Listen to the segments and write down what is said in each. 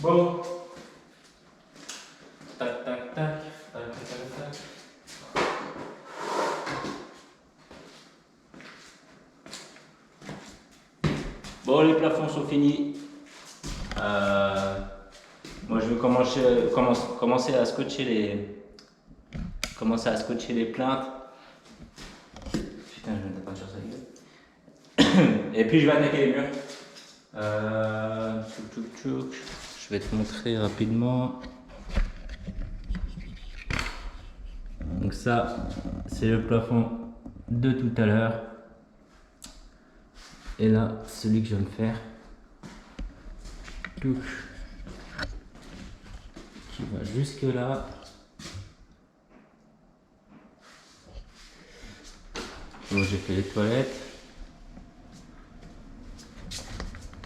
Bon. Tac, tac, tac. Tac, tac, tac. Bon, les plafonds sont finis. Moi, je vais commencer à scotcher les plaintes. Putain, je vais mettre la peinture sur la gueule. Et puis, je vais attaquer les murs. Je vais te montrer rapidement. Donc ça, c'est le plafond de tout à l'heure. Et là, celui que je viens de faire. Qui va jusque là. Bon, j'ai fait les toilettes.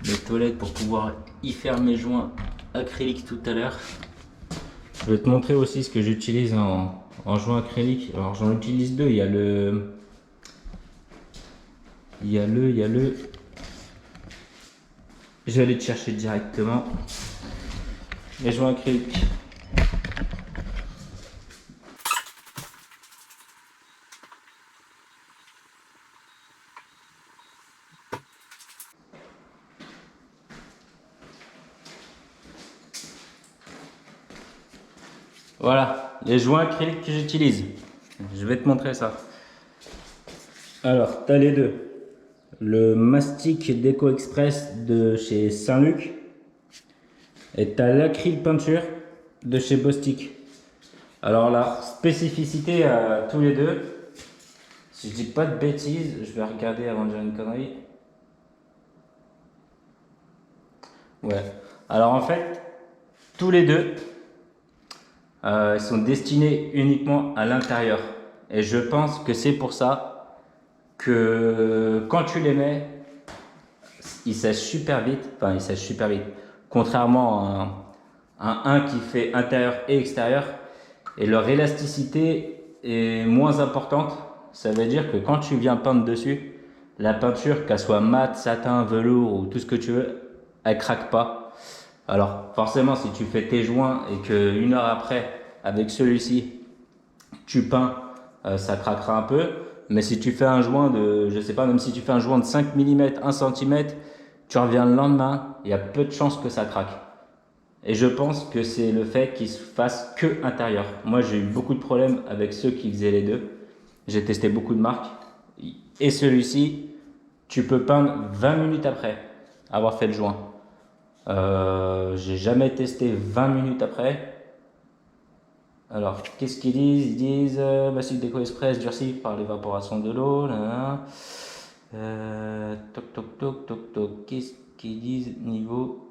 Les toilettes pour pouvoir y faire mes joints acryliques tout à l'heure. Je vais te montrer aussi ce que j'utilise en joint acrylique. Alors j'en utilise deux. Il y a le. Je vais aller te chercher directement. Les joints acryliques. Voilà, les joints acryliques que j'utilise. Je vais te montrer ça. Alors, tu as les deux. Le mastic Déco Express de chez Saint-Luc. Et tu as l'acryl peinture de chez Bostik. Alors, la spécificité à tous les deux, si je dis pas de bêtises, je vais regarder avant de dire une connerie. Ouais. Alors, en fait, tous les deux, ils sont destinés uniquement à l'intérieur. Et je pense que c'est pour ça que quand tu les mets, ils sèchent super vite. Enfin, ils sèchent super vite. Contrairement à un qui fait intérieur et extérieur. Et leur élasticité est moins importante. Ça veut dire que quand tu viens peindre dessus, la peinture, qu'elle soit mat, satin, velours ou tout ce que tu veux, elle craque pas. Alors forcément, si tu fais tes joints et qu'une heure après, avec celui-ci, tu peins, ça craquera un peu. Mais si tu fais un joint de, je sais pas, même si tu fais un joint de 5 mm, 1 cm, tu reviens le lendemain, il y a peu de chances que ça craque. Et je pense que c'est le fait qu'il se fasse que intérieur. Moi, j'ai eu beaucoup de problèmes avec ceux qui faisaient les deux. J'ai testé beaucoup de marques. Et celui-ci, tu peux peindre 20 minutes après avoir fait le joint. J'ai jamais testé 20 minutes après. Alors, qu'est-ce qu'ils disent? Ils disent Mastic Déco Express durci par l'évaporation de l'eau. Toc, toc, toc, toc, toc. Qu'est-ce qu'ils disent niveau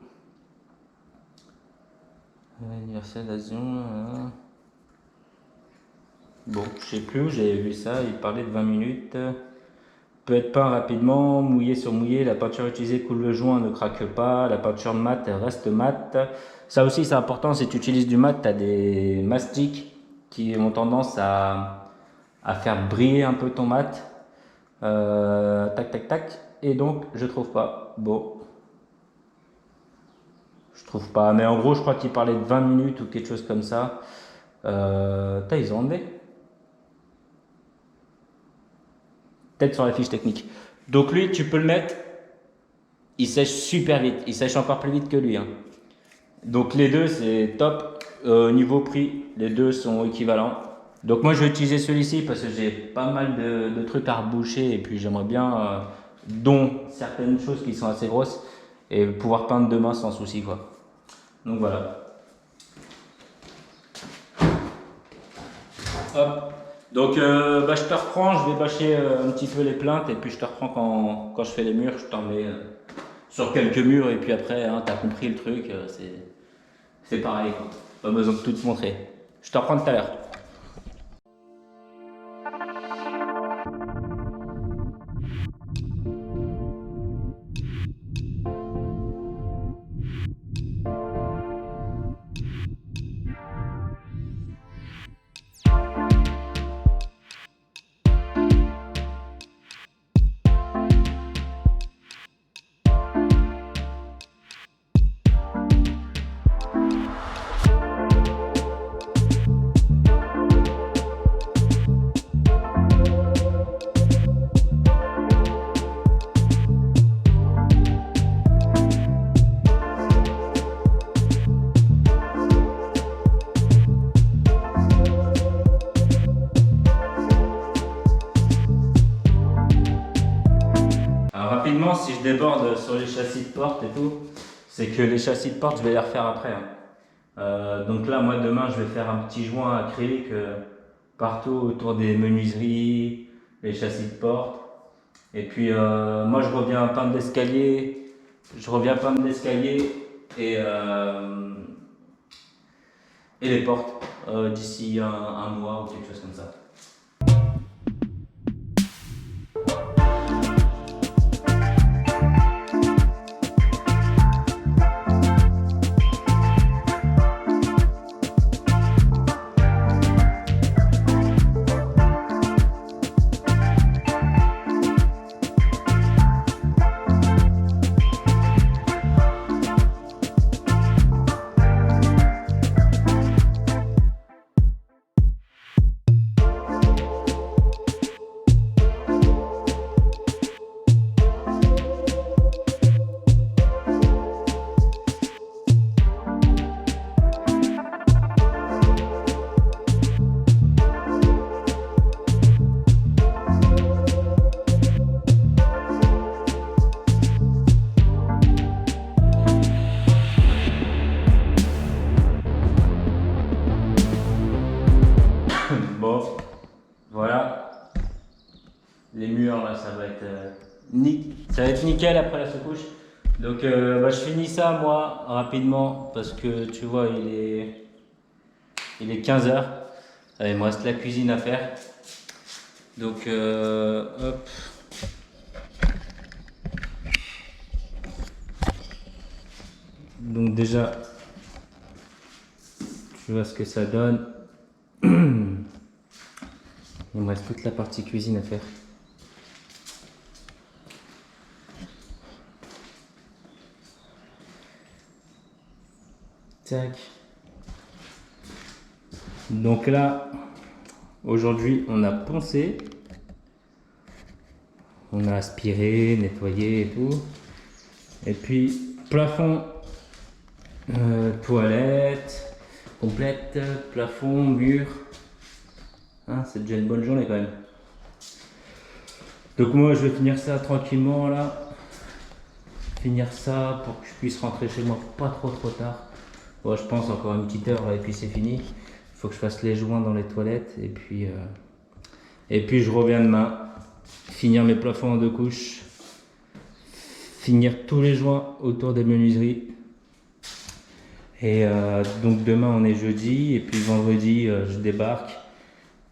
universel d'adhésion? Bon, je sais plus, j'avais vu ça, il parlait de 20 minutes. Peut être peint rapidement, mouillé sur mouillé, la peinture utilisée coule le joint, ne craque pas, la peinture mat reste mat. Ça aussi c'est important, si tu utilises du mat, tu as des mastiques qui ont tendance à faire briller un peu ton mat. Tac tac tac, et donc je trouve pas. Bon, je trouve pas, mais en gros je crois qu'il parlait de 20 minutes ou quelque chose comme ça. Ils ont enlevé. Peut-être sur la fiche technique. Donc lui, tu peux le mettre, il sèche super vite, il sèche encore plus vite que lui. Hein. Donc les deux, c'est top. Niveau prix, les deux sont équivalents. Donc moi, je vais utiliser celui-ci parce que j'ai pas mal de trucs à reboucher et puis j'aimerais bien, dont certaines choses qui sont assez grosses, et pouvoir peindre demain sans souci, quoi. Donc voilà. Hop. Donc je te reprends, je vais bâcher un petit peu les plaintes et puis je te reprends quand je fais les murs, je t'en mets sur quelques murs et puis après, hein, tu as compris le truc, c'est pareil, quoi. Pas besoin de tout te montrer. Je te reprends tout à l'heure. rapidement, si je déborde sur les châssis de porte et tout, c'est que les châssis de porte, je vais les refaire après. Donc là, moi, demain, je vais faire un petit joint acrylique partout autour des menuiseries, les châssis de porte. Et puis, moi, je reviens peindre l'escalier. Je reviens peindre l'escalier et les portes d'ici un mois ou quelque chose comme ça. Bon, voilà. Les murs là, ça va être nickel après la secouche. Donc je finis ça moi rapidement parce que tu vois il est 15h. Il me reste la cuisine à faire. Donc hop. Donc déjà tu vois ce que ça donne. Il me reste toute la partie cuisine à faire. Tac. Donc là, aujourd'hui, on a poncé. On a aspiré, nettoyé et tout. Et puis, plafond, toilette, complète, plafond, mur. Hein, c'est déjà une bonne journée quand même. Donc moi, je vais finir ça tranquillement là. Finir ça pour que je puisse rentrer chez moi pas trop tard. Bon, je pense encore une petite heure et puis c'est fini. Il faut que je fasse les joints dans les toilettes et puis je reviens demain. Finir mes plafonds en 2 couches. Finir tous les joints autour des menuiseries. Et donc demain on est jeudi et puis vendredi je débarque.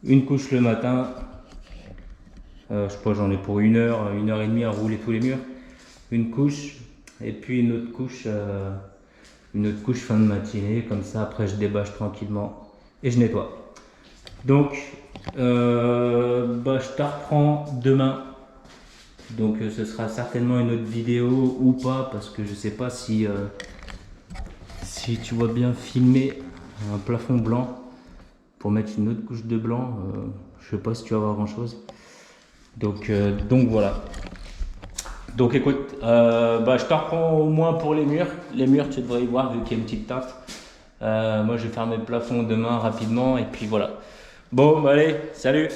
Une couche le matin. Je sais pas, j'en ai pour 1 heure, 1h30 à rouler tous les murs. Une couche et puis une autre couche fin de matinée, comme ça après je débâche tranquillement et je nettoie. Donc je te reprends demain. Donc ce sera certainement une autre vidéo ou pas, parce que je sais pas si tu vois bien filmer un plafond blanc pour mettre une autre couche de blanc. Je sais pas si tu vas voir grand chose. Donc voilà. Donc écoute, je te reprends au moins pour les murs. Les murs, tu devrais y voir vu qu'il y a une petite teinte. Moi, je vais faire mes plafonds demain rapidement et puis voilà. Bon, allez, salut!